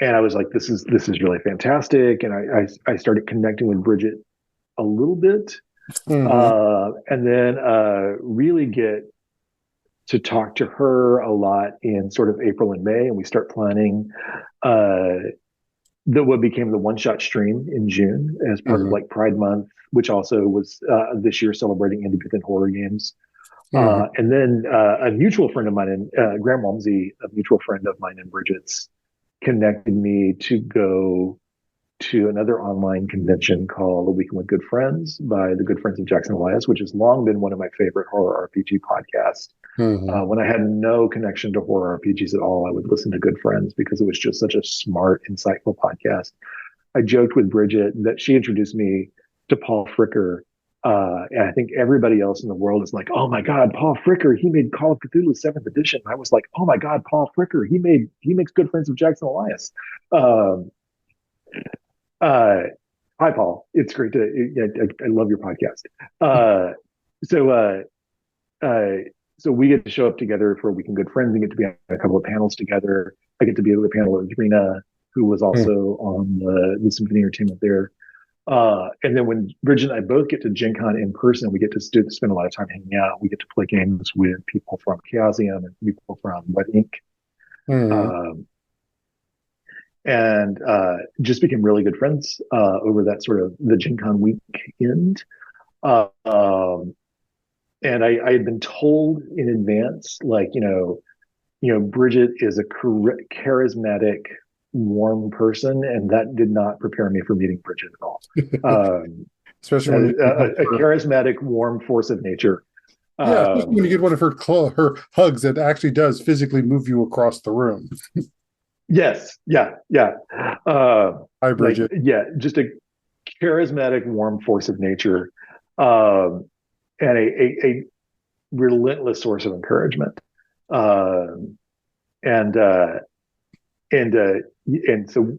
And I was like, this is really fantastic. And I started connecting with Bridget a little bit, and then really get to talk to her a lot in sort of April and May, and we start planning what became the one shot stream in June as part of like Pride Month, which also was this year celebrating independent horror games. And then a mutual friend of mine, Graham Walmsley, a mutual friend of mine and Bridget's, connected me to go to another online convention called A Weekend with Good Friends by the Good Friends of Jackson Elias, which has long been one of my favorite horror RPG podcasts. When I had no connection to horror RPGs at all, I would listen to Good Friends because it was just such a smart, insightful podcast. I joked with Bridget that she introduced me to Paul Fricker. And I think everybody else in the world is like, oh my God, Paul Fricker, he made Call of Cthulhu 7th edition. I was like, oh my God, Paul Fricker, he makes Good Friends of Jackson Elias. Hi, Paul. It's great I love your podcast. So we get to show up together for a Weekend Good Friends and get to be on a couple of panels together. I get to be on the panel with Rena, who was also on the Symphony Entertainment there. And then when Bridget and I both get to Gen Con in person, we get to spend a lot of time hanging out. We get to play games with people from Chaosium and people from Wet Ink. And just became really good friends over that sort of the Gen Con weekend. And I had been told in advance, like, Bridget is a charismatic, warm person, and that did not prepare me for meeting Bridget at all. Especially when a charismatic, warm force of nature. Especially when you get one of her hugs that actually does physically move you across the room. Yes. Yeah. Hi, Bridget. Just a charismatic, warm force of nature, and a relentless source of encouragement. And so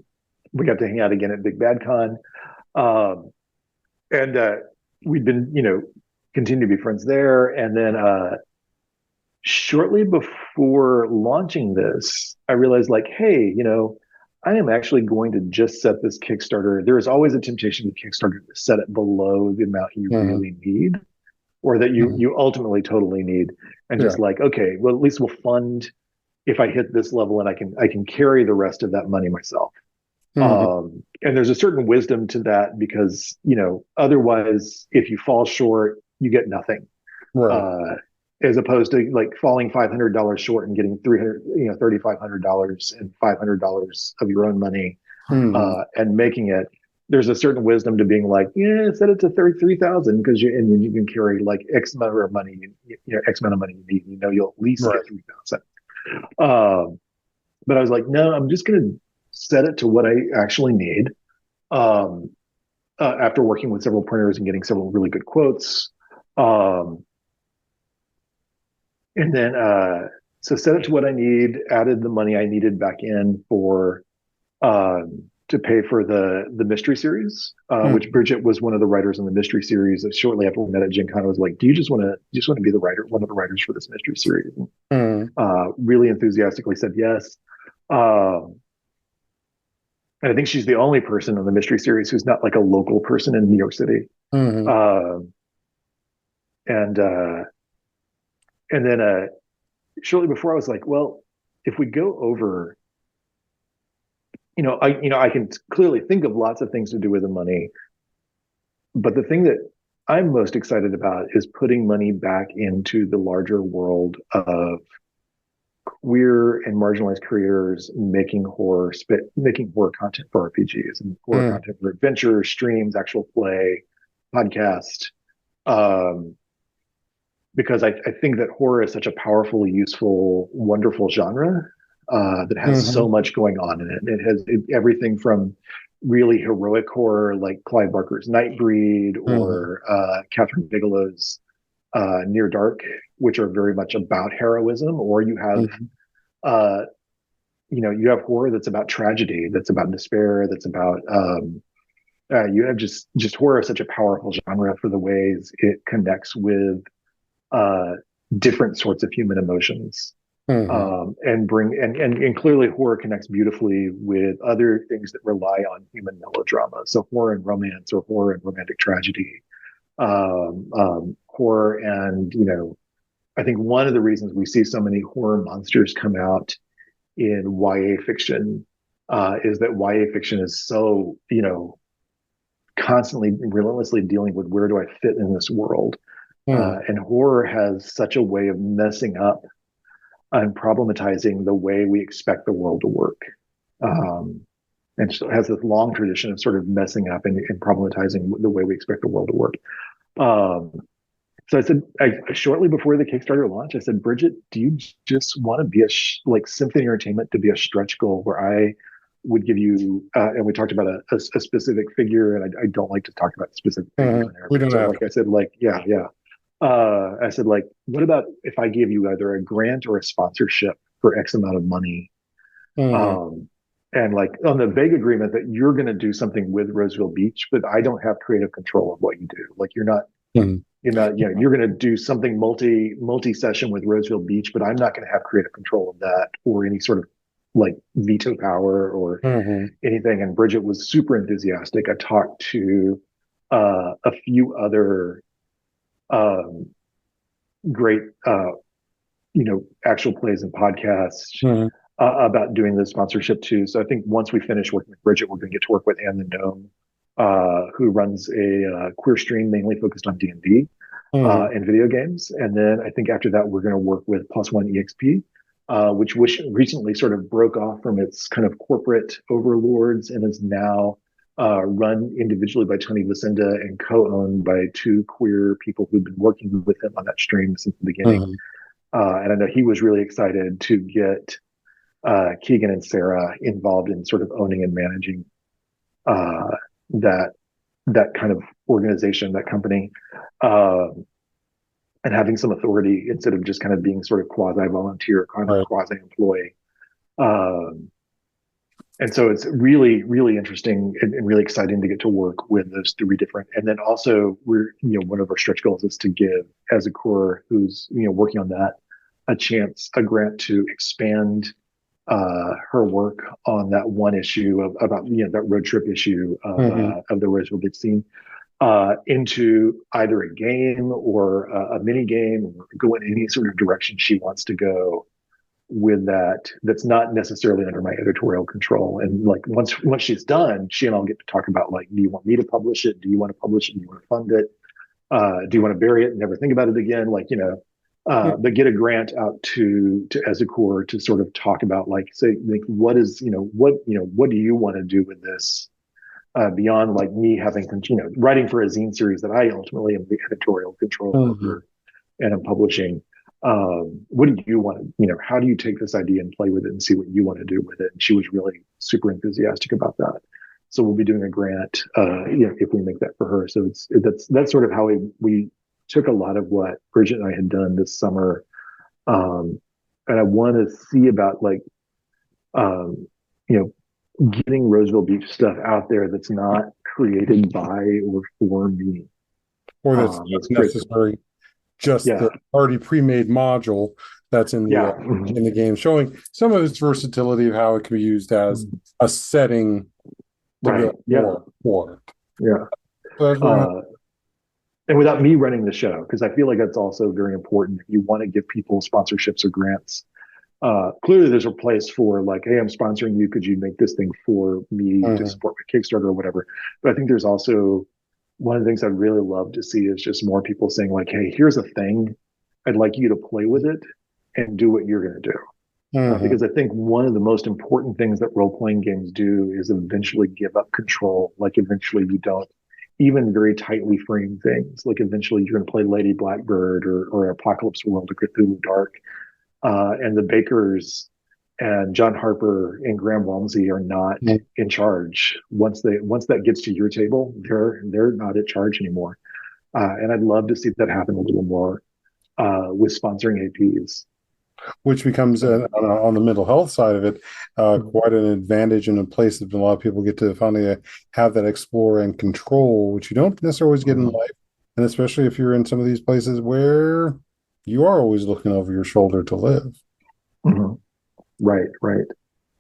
we got to hang out again at Big Bad Con. And we'd been, continue to be friends there. And then shortly before launching this, I realized like, hey, I am actually going to just set this Kickstarter. There is always a temptation with Kickstarter to set it below the amount you really need, or that you ultimately totally need, and just like, okay, well, at least we'll fund if I hit this level, and I can carry the rest of that money myself. And there's a certain wisdom to that, because otherwise, if you fall short, you get nothing. Right. As opposed to like falling $500 short and getting $3,500 and $500 of your own money, and making it. There's a certain wisdom to being like, set it to 33,000 because you can carry like X amount of money, X amount of money you need. You'll at least get 3,000. But I was like, no, I'm just going to set it to what I actually need. After working with several printers and getting several really good quotes. And then, so set it to what I need, added the money I needed back in for, to pay for the mystery series, which Bridget was one of the writers on the mystery series. Shortly after we met at Gen Con, I was like, do you just want to be one of the writers for this mystery series? And, really enthusiastically said yes. And I think she's the only person on the mystery series who's not like a local person in New York City. And then shortly before, I was like, well, if we go over, I can clearly think of lots of things to do with the money, but the thing that I'm most excited about is putting money back into the larger world of queer and marginalized creators making horror content for RPGs and horror content for adventure, streams, actual play, podcast. Because I think that horror is such a powerful, useful, wonderful genre that has so much going on in it. It has everything from really heroic horror like Clive Barker's Nightbreed or Catherine Bigelow's Near Dark, which are very much about heroism, or you have you have horror that's about tragedy, that's about despair, that's about you have just horror is such a powerful genre for the ways it connects with different sorts of human emotions, and clearly horror connects beautifully with other things that rely on human melodrama. So horror and romance, or horror and romantic tragedy, horror. And I think one of the reasons we see so many horror monsters come out in YA fiction is that YA fiction is so constantly, relentlessly dealing with, where do I fit in this world? And horror has such a way of messing up and problematizing the way we expect the world to work. And so it has this long tradition of sort of messing up and problematizing the way we expect the world to work. So I said, shortly before the Kickstarter launch, I said, Bridget, do you just want to be like Symphony Entertainment to be a stretch goal where I would give you, and we talked about a specific figure, and I don't like to talk about specific figures. We don't have. Like I said, like, yeah. I said, like, what about if I gave you either a grant or a sponsorship for X amount of money? And like on the vague agreement that you're going to do something with Roseville Beach, but I don't have creative control of what you do. Like you're going to do something multi-session with Roseville Beach, but I'm not going to have creative control of that or any sort of like veto power or anything. And Bridget was super enthusiastic. I talked to a few other great actual plays and podcasts about doing the sponsorship too. So I think once we finish working with Bridget, we're going to get to work with Anne the Gnome, who runs a queer stream mainly focused on D&D and video games. And then I think after that, we're going to work with Plus One EXP, which recently sort of broke off from its kind of corporate overlords and is now run individually by Tony Lucinda and co-owned by two queer people who've been working with him on that stream since the beginning. And I know he was really excited to get Keegan and Sarah involved in sort of owning and managing that kind of organization, that company, and having some authority instead of just kind of being sort of quasi-volunteer, kind of quasi-employee. And so it's really, really interesting and really exciting to get to work with those three different. And then also we're, one of our stretch goals is to give Ezekor, who's, working on that, a grant to expand her work on that one issue about, that road trip issue of the Roseville Beach scene into either a game or a mini game, or go in any sort of direction she wants to go with that's not necessarily under my editorial control. And like once she's done, she and I'll get to talk about, like, do you want me to publish it? Do you want to publish it? Do you want to fund it? Do you want to bury it and never think about it again? Like, but get a grant out to Ezekor to sort of talk about, like, say, like, what do you want to do with this? Beyond like me having, writing for a zine series that I ultimately am the editorial control over and I'm publishing. What do you want to, how do you take this idea and play with it and see what you want to do with it? And she was really super enthusiastic about that. So we'll be doing a grant, if we make that for her. So that's sort of how we took a lot of what Bridget and I had done this summer. And I want to see about, like, getting Roseville Beach stuff out there that's not created by or for me. Or that's necessary. Just the already pre-made module that's in the in the game, showing some of its versatility of how it can be used as a setting for and without me running the show, because I feel like that's also very important. If you want to give people sponsorships or grants, clearly there's a place for, like, hey, I'm sponsoring you, could you make this thing for me to support my Kickstarter or whatever. But I think there's also one of the things I'd really love to see is just more people saying, like, hey, here's a thing, I'd like you to play with it and do what you're going to do. Because I think one of the most important things that role-playing games do is eventually give up control. Like, eventually you don't, even very tightly framed things, like eventually you're going to play Lady Blackbird or Apocalypse World or Cthulhu Dark. And the Bakers and John Harper and Graham Walmsley are not in charge. Once that gets to your table, they're not in charge anymore. And I'd love to see that happen a little more with sponsoring APs. Which becomes, on the mental health side of it, quite an advantage and a place that a lot of people get to finally have that explore and control, which you don't necessarily always get in life. And especially if you're in some of these places where you are always looking over your shoulder to live. Right.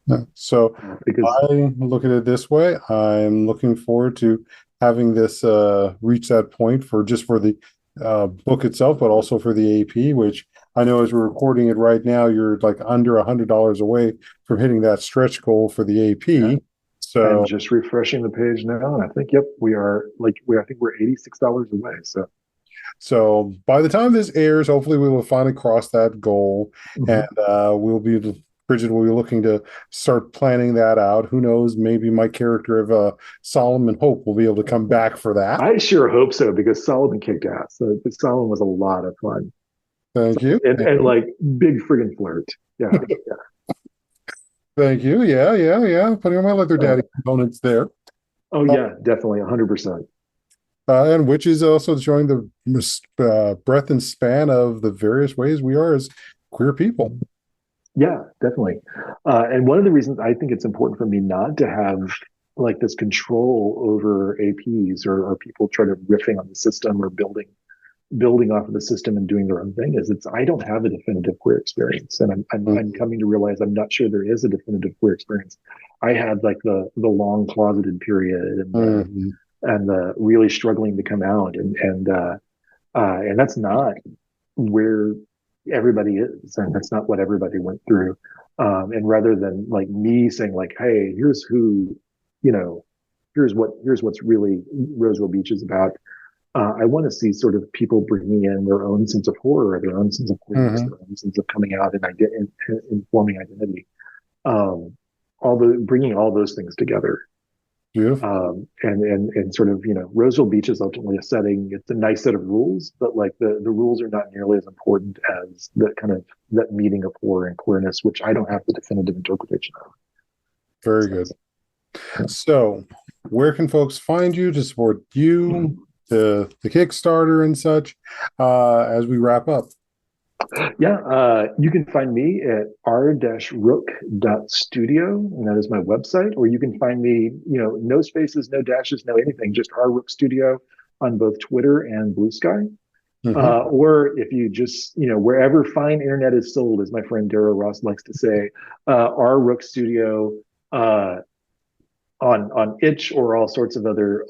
Yeah. So I look at it this way. I'm looking forward to having this reach that point for the book itself, but also for the AP, which I know as we're recording it right now, you're like under $100 away from hitting that stretch goal for the AP. Yeah. So I'm just refreshing the page now, and I think, we are I think we're $86 away. So by the time this airs, hopefully we will finally cross that goal, and Bridget will be looking to start planning that out. Who knows? Maybe my character of Solomon Hope will be able to come back for that. I sure hope so, because Solomon kicked ass. So Solomon was a lot of fun. Thank you. And like, big friggin' flirt. Yeah. Thank you. Yeah. Putting on my leather daddy components there. Oh yeah, definitely 100%. And which is also showing the breadth and span of the various ways we are as queer people. Yeah, definitely. And one of the reasons I think it's important for me not to have, like, this control over APs or people try to riffing on the system or building off of the system and doing their own thing is I don't have a definitive queer experience. And I'm coming to realize I'm not sure there is a definitive queer experience. I had, like, the long closeted period and the really struggling to come out, and that's not where everybody is, and that's not what everybody went through. And rather than, like, me saying, like, hey, here's who, here's what's really Roseville Beach is about, I want to see sort of people bringing in their own sense of horror, their own sense of queerness, their own sense of coming out and forming identity. Bringing all those things together. Beautiful. And sort of, Roseville Beach is ultimately a setting. It's a nice set of rules, but, like, the rules are not nearly as important as that meeting of horror and queerness, which I don't have the definitive interpretation of. Very good. So where can folks find you to support you, the Kickstarter and such, as we wrap up? Yeah, you can find me at r-rook.studio, and that is my website. Or you can find me, no spaces, no dashes, no anything, just r-rook studio on both Twitter and Blue Sky. Or if you just, wherever fine internet is sold, as my friend Darrow Ross likes to say, r-rook studio on itch or all sorts of other,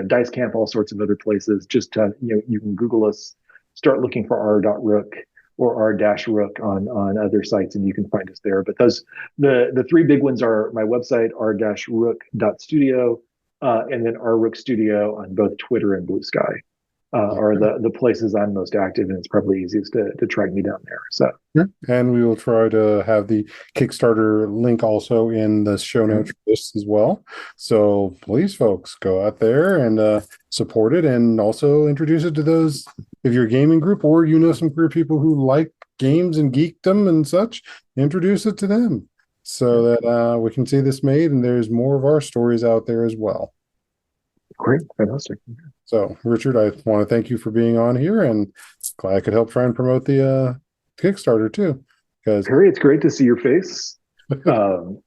Dice Camp, all sorts of other places. Just you can Google us, start looking for r.rook or r-rook on other sites, and you can find us there. But the three big ones are my website, r-rook.studio, and then r-rook studio on both Twitter and Blue Sky. Are the places I'm most active, and it's probably easiest to track me down there. So, and we will try to have the Kickstarter link also in the show notes for this as well. So please, folks, go out there and support it, and also introduce it to those, if you're a gaming group or some queer people who like games and geekdom and such, introduce it to them so that we can see this made, and there's more of our stories out there as well. Great, fantastic. So, Richard, I want to thank you for being on here, and glad I could help try and promote the Kickstarter too. Because Harry, it's great to see your face, and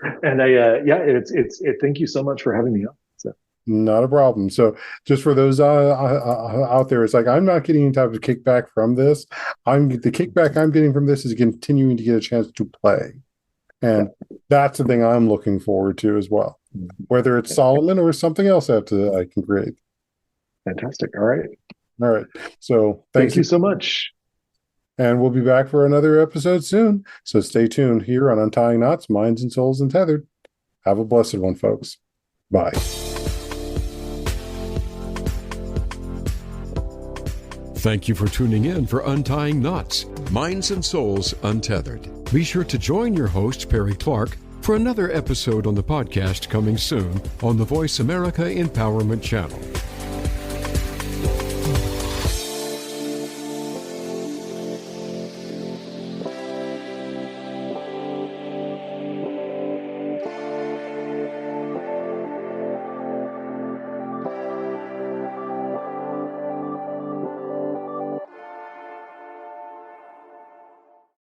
it's thank you so much for having me on. So. Not a problem. So, just for those out there, it's like I'm not getting any type of kickback from this. The kickback I'm getting from this is continuing to get a chance to play, and that's the thing I'm looking forward to as well. Whether it's Solomon or something else I can create. Fantastic. All right. So thank you so much. And we'll be back for another episode soon. So stay tuned here on Untying Knots, Minds and Souls Untethered. Have a blessed one, folks. Bye. Thank you for tuning in for Untying Knots, Minds and Souls Untethered. Be sure to join your host, Perry Clark, for another episode on the podcast coming soon on the Voice America Empowerment Channel.